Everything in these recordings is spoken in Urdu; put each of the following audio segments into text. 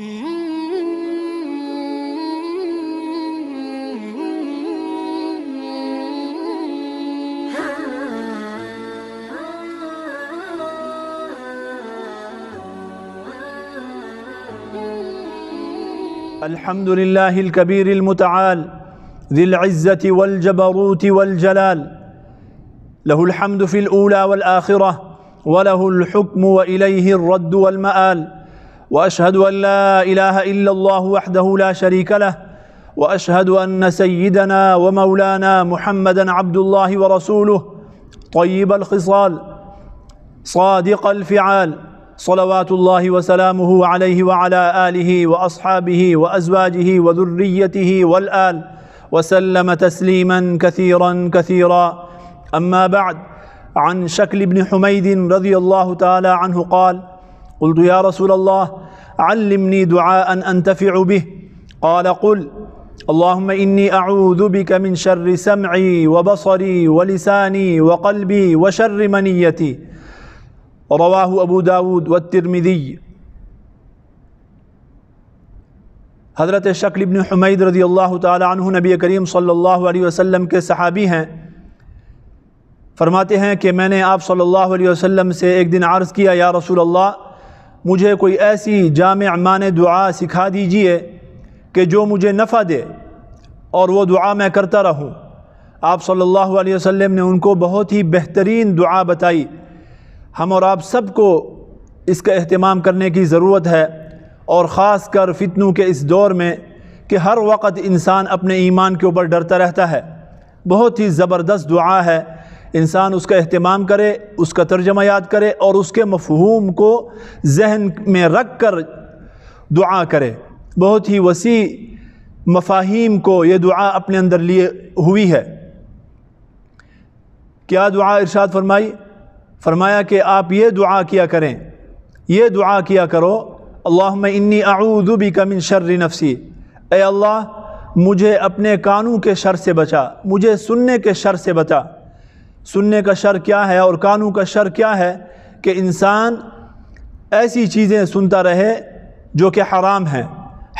الحمد لله الكبير المتعال ذي العزة والجبروت والجلال، له الحمد في الأولى والآخرة وله الحكم وإليه الرد والمآل، وأشهد أن لا إله إلا الله وحده لا شريك له، وأشهد أن سيدنا ومولانا محمدا عبد الله ورسوله طيب الخصال صادق الفعال، صلوات الله وسلامه عليه وعلى آله وأصحابه وأزواجه وذريته والآل وسلم تسليما كثيرا كثيرا. أما بعد، عن شكل بن حميد رضي الله تعالى عنه قال: قلت يا رسول الله علمني دعاء أنتفع به، قال: قل اللهم إني أعوذ بك من شر سمعي وبصري ولساني وقلبي وشر منيتي. رواہ ابو داود والترمذی. حضرت شکل بن حمید رضی اللہ تعالی عنہ نبی کریم صلی اللہ علیہ وسلم کے صحابی ہیں. فرماتے ہیں کہ میں نے آپ صلی اللہ علیہ وسلم سے ایک دن عرض کیا: یا رسول اللہ، مجھے کوئی ایسی جامع معنی دعا سکھا دیجئے کہ جو مجھے نفع دے اور وہ دعا میں کرتا رہوں. آپ صلی اللہ علیہ وسلم نے ان کو بہت ہی بہترین دعا بتائی. ہم اور آپ سب کو اس کا اہتمام کرنے کی ضرورت ہے، اور خاص کر فتنوں کے اس دور میں کہ ہر وقت انسان اپنے ایمان کے اوپر ڈرتا رہتا ہے. بہت ہی زبردست دعا ہے، انسان اس کا اہتمام کرے، اس کا ترجمہ یاد کرے اور اس کے مفہوم کو ذہن میں رکھ کر دعا کرے. بہت ہی وسیع مفاہیم کو یہ دعا اپنے اندر لیے ہوئی ہے. کیا دعا ارشاد فرمائی؟ فرمایا کہ آپ یہ دعا کیا کریں، یہ دعا کیا کرو: اللہم انی اعوذ بک من شر نفسی، اے اللہ مجھے اپنے کانوں کے شر سے بچا، مجھے سننے کے شر سے بچا. سننے کا شر کیا ہے اور کانوں کا شر کیا ہے؟ کہ انسان ایسی چیزیں سنتا رہے جو کہ حرام ہیں.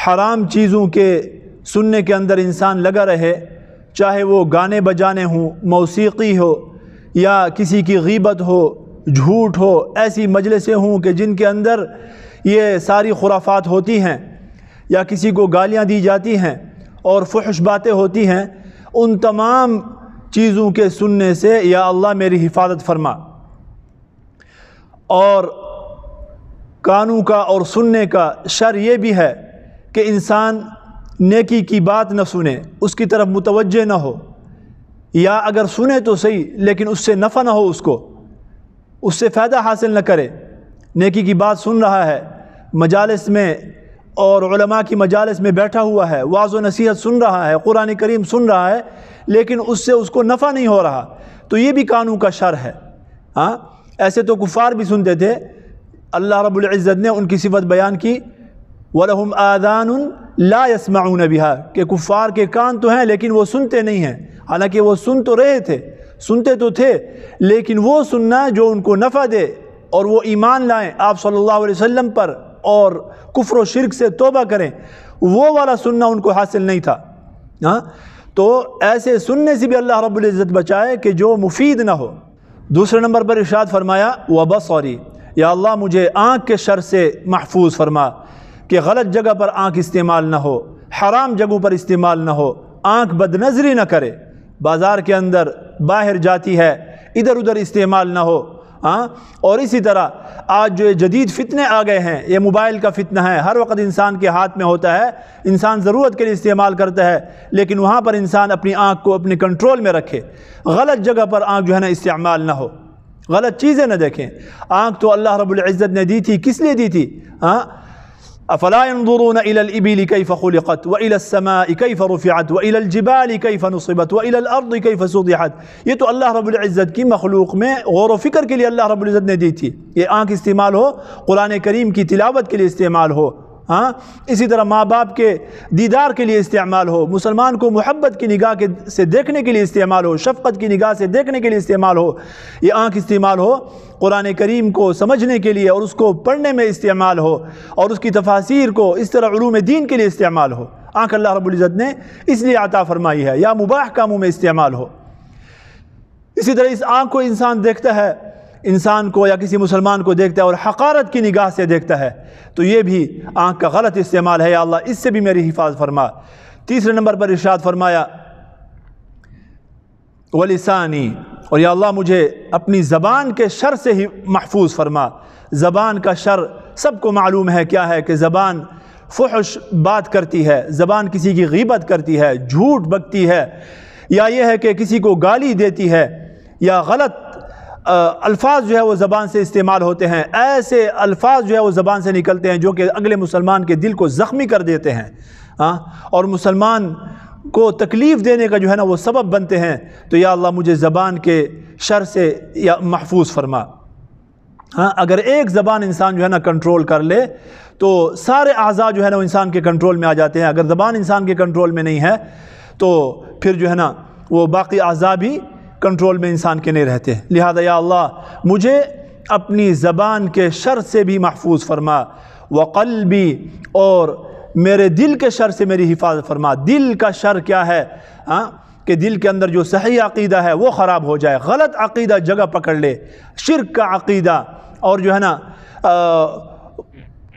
حرام چیزوں کے سننے کے اندر انسان لگا رہے، چاہے وہ گانے بجانے ہوں، موسیقی ہو، یا کسی کی غیبت ہو، جھوٹ ہو، ایسی مجلسیں ہوں کہ جن کے اندر یہ ساری خرافات ہوتی ہیں، یا کسی کو گالیاں دی جاتی ہیں اور فحش باتیں ہوتی ہیں. ان تمام چیزوں کے سننے سے یا اللہ میری حفاظت فرما. اور کانوں کا اور سننے کا شر یہ بھی ہے کہ انسان نیکی کی بات نہ سنے، اس کی طرف متوجہ نہ ہو، یا اگر سنے تو صحیح لیکن اس سے نفع نہ ہو، اس سے فائدہ حاصل نہ کرے. نیکی کی بات سن رہا ہے، مجالس میں اور علماء کی مجالس میں بیٹھا ہوا ہے، وعظ و نصیحت سن رہا ہے، قرآن کریم سن رہا ہے، لیکن اس سے اس کو نفع نہیں ہو رہا، تو یہ بھی کانوں کا شر ہے. ایسے تو کفار بھی سنتے تھے. اللہ رب العزت نے ان کی صفت بیان کی: وَلَهُمْ آذَانٌ لَا يَسْمَعُونَ بِهَا، کہ کفار کے کان تو ہیں لیکن وہ سنتے نہیں ہیں. حالانکہ وہ سن تو رہے تھے، سنتے تو تھے، لیکن وہ سننا جو ان کو نفع دے اور وہ ایمان لائیں آپ صلی اللہ علیہ وسلم پر اور کفر و شرک سے توبہ کریں، وہ والا سننا ان کو حاصل نہیں تھا. تو ایسے سننے سے بھی اللہ رب العزت بچائے کہ جو مفید نہ ہو. دوسرے نمبر پر ارشاد فرمایا: وَبَصَرِي، یا اللہ مجھے آنکھ کے شر سے محفوظ فرما، کہ غلط جگہ پر آنکھ استعمال نہ ہو، حرام جگہوں پر استعمال نہ ہو، آنکھ بد نظری نہ کرے، بازار کے اندر باہر جاتی ہے ادھر ادھر استعمال نہ ہو. اور اسی طرح آج جو جدید فتنے آ گئے ہیں، یہ موبائل کا فتنہ ہے، ہر وقت انسان کے ہاتھ میں ہوتا ہے، انسان ضرورت کے لیے استعمال کرتا ہے، لیکن وہاں پر انسان اپنی آنکھ کو اپنے کنٹرول میں رکھے، غلط جگہ پر آنکھ جو ہے نا استعمال نہ ہو، غلط چیزیں نہ دیکھیں. آنکھ تو اللہ رب العزت نے دی تھی، کس لیے دی تھی؟ افلا ينظرون الى الابل كيف خلقت والى السماء كيف رفعت والى الجبال كيف نصبت والى الارض كيف سطحت. یہ تو اللہ رب العزت کی مخلوق میں غور و فکر کے لیے اللہ رب العزت نے دی تھی. یہ آنکھ استعمال ہو، قرآن کریم کی تلاوت کے لیے استعمال ہو، ہاں اسی طرح ماں باپ کے دیدار کے لیے استعمال ہو، مسلمان کو محبت کی نگاہ سے دیکھنے کے لیے استعمال ہو، شفقت کی نگاہ سے دیکھنے کے لیے استعمال ہو، یہ آنکھ استعمال ہو قرآن کریم کو سمجھنے کے لیے اور اس کو پڑھنے میں استعمال ہو، اور اس کی تفاسیر کو اس طرح علوم دین کے لیے استعمال ہو۔ آنکھ اللہ رب العزت نے اس لیے عطا فرمائی ہے، یا مباح کاموں میں استعمال ہو۔ اسی طرح اس آنکھ کو انسان دیکھتا ہے، انسان کو یا کسی مسلمان کو دیکھتا ہے اور حقارت کی نگاہ سے دیکھتا ہے، تو یہ بھی آنکھ کا غلط استعمال ہے، یا اللہ اس سے بھی میری حفاظت فرما۔ تیسرے نمبر پر ارشاد فرمایا وَلِسَانِي، اور یا اللہ مجھے اپنی زبان کے شر سے ہی محفوظ فرما۔ زبان کا شر سب کو معلوم ہے کیا ہے، کہ زبان فحش بات کرتی ہے، زبان کسی کی غیبت کرتی ہے، جھوٹ بکتی ہے، یا یہ ہے کہ کسی کو گالی دیتی ہے، یا غلط الفاظ جو ہے وہ زبان سے استعمال ہوتے ہیں، ایسے الفاظ جو ہے وہ زبان سے نکلتے ہیں جو کہ اگلے مسلمان کے دل کو زخمی کر دیتے ہیں، اور مسلمان کو تکلیف دینے کا جو ہے نا وہ سبب بنتے ہیں۔ تو یا اللہ مجھے زبان کے شر سے یا محفوظ فرما۔ اگر ایک زبان انسان جو ہے نا کنٹرول کر لے تو سارے اعضاء جو ہے نا وہ انسان کے کنٹرول میں آ جاتے ہیں۔ اگر زبان انسان کے کنٹرول میں نہیں ہے تو پھر جو ہے نا وہ باقی اعضاء بھی کنٹرول میں انسان کے نہیں رہتے۔ لہذا یا اللہ مجھے اپنی زبان کے شر سے بھی محفوظ فرما، وقلبی، اور میرے دل کے شر سے میری حفاظت فرما۔ دل کا شر کیا ہے؟ کہ دل کے اندر جو صحیح عقیدہ ہے وہ خراب ہو جائے، غلط عقیدہ جگہ پکڑ لے، شرک کا عقیدہ، اور جو ہے نا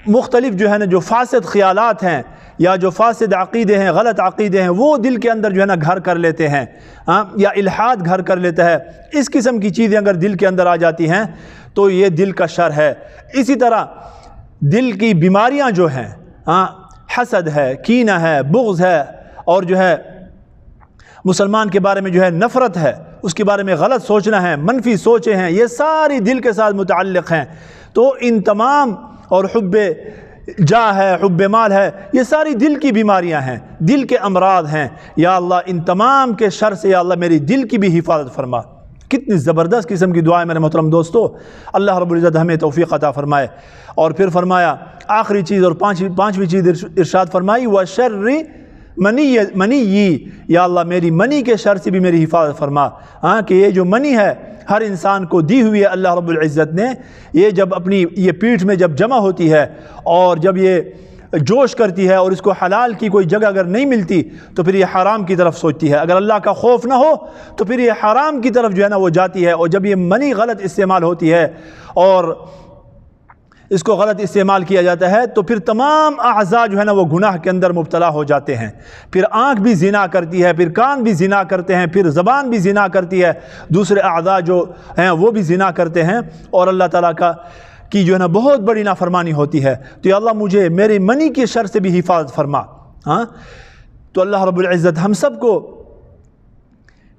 مختلف جو ہے نا جو فاسد خیالات ہیں یا جو فاسد عقیدے ہیں، غلط عقیدے ہیں، وہ دل کے اندر جو ہے نا گھر کر لیتے ہیں، یا الحاد گھر کر لیتا ہے۔ اس قسم کی چیزیں اگر دل کے اندر آ جاتی ہیں تو یہ دل کا شر ہے۔ اسی طرح دل کی بیماریاں جو ہیں، حسد ہے، کینہ ہے، بغض ہے، اور جو ہے مسلمان کے بارے میں جو ہے نفرت ہے، اس کے بارے میں غلط سوچنا ہے، منفی سوچیں ہیں، یہ ساری دل کے ساتھ متعلق ہیں۔ تو ان تمام، اور حب جاہ ہے، حب مال ہے، یہ ساری دل کی بیماریاں ہیں، دل کے امراض ہیں۔ یا اللہ ان تمام کے شر سے یا اللہ میری دل کی بھی حفاظت فرما۔ کتنی زبردست قسم کی دعا ہے میرے محترم دوستو، اللہ رب العزت ہمیں توفیق عطا فرمائے۔ اور پھر فرمایا آخری چیز اور پانچویں چیز ارشاد فرمائی وَشَرِّ منی، یا اللہ میری منی کے شر سے بھی میری حفاظت فرما۔ کہ یہ جو منی ہے ہر انسان کو دی ہوئی ہے اللہ رب العزت نے، یہ جب اپنی یہ پیٹھ میں جب جمع ہوتی ہے اور جب یہ جوش کرتی ہے اور اس کو حلال کی کوئی جگہ اگر نہیں ملتی تو پھر یہ حرام کی طرف سوچتی ہے، اگر اللہ کا خوف نہ ہو تو پھر یہ حرام کی طرف جو ہے نا وہ جاتی ہے۔ اور جب یہ منی غلط استعمال ہوتی ہے اور اس کو غلط استعمال کیا جاتا ہے تو پھر تمام اعضاء جو ہے نا وہ گناہ کے اندر مبتلا ہو جاتے ہیں۔ پھر آنکھ بھی زنا کرتی ہے، پھر کان بھی زنا کرتے ہیں، پھر زبان بھی زنا کرتی ہے، دوسرے اعضاء جو ہیں وہ بھی زنا کرتے ہیں، اور اللہ تعالیٰ کی جو ہے نا بہت بڑی نافرمانی ہوتی ہے۔ تو یا اللہ مجھے میرے منی کے شر سے بھی حفاظت فرما۔ تو اللہ رب العزت ہم سب کو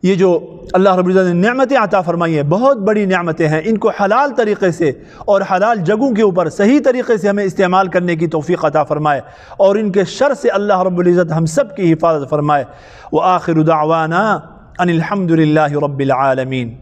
یہ جو اللہ رب العزت نے نعمتیں عطا فرمائی ہیں، بہت بڑی نعمتیں ہیں، ان کو حلال طریقے سے اور حلال جگہوں کے اوپر صحیح طریقے سے ہمیں استعمال کرنے کی توفیق عطا فرمائے، اور ان کے شر سے اللہ رب العزت ہم سب کی حفاظت فرمائے۔ وآخر دعوانا ان الحمد للہ رب العالمین۔